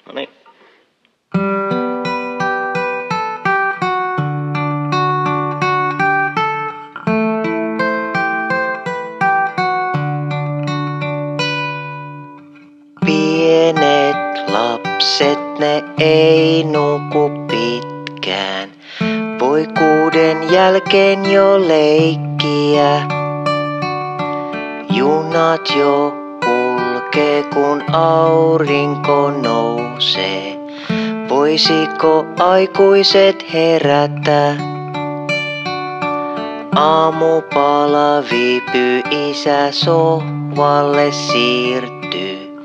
No niin. Pienet lapset, ne ei nuku pitkään. Voi 6 jälkeen jo leikkiä. Junat jo kulkee, kun aurinko nousee. Voisiko aikuiset herätä? Aamupala viipyy, isä sohvalle siirtyy.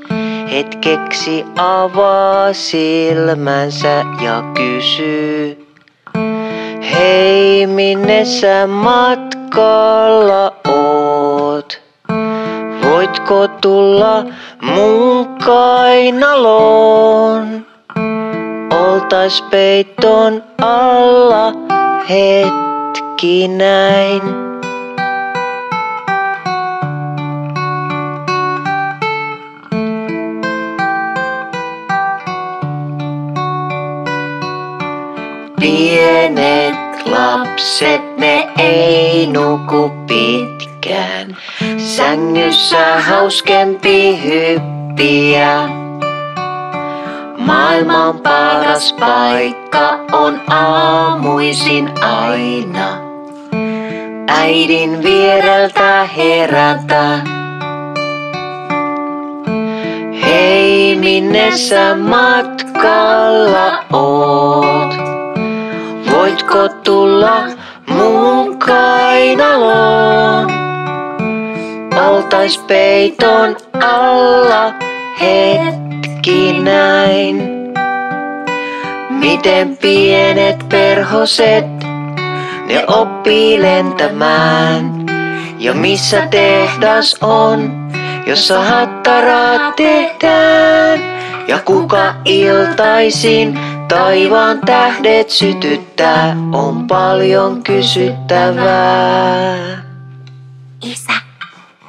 Hetkeksi avaa silmänsä ja kysyy. Hei, minne sä matkalla oot? Voitko tulla mun kainaloon? Oltais peiton alla hetki näin. Pienet lapset, ne ei nuku pitkään. Sängyssä hauskempi hyppiä. Maailman paras paikka on aamuisin aina. Äidin viereltä herätä. Hei, minne sä matkalla oot? Voitko tulla mun kainaloon? Oltais peiton alla hetki näin. Miten pienet perhoset, ne oppii lentämään. Ja missä tehdas on, jossa hattaraa tehdään. Ja kuka iltaisin taivaan tähdet sytyttää, on paljon kysyttävää. Isä,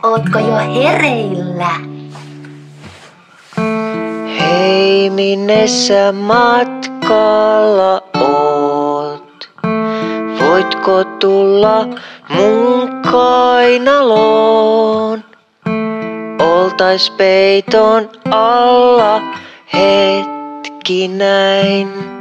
ootko jo hereillä? Hei, minne sä matkalla oot? Voitko tulla mun kainaloon? Oltais peiton alla hetki näin.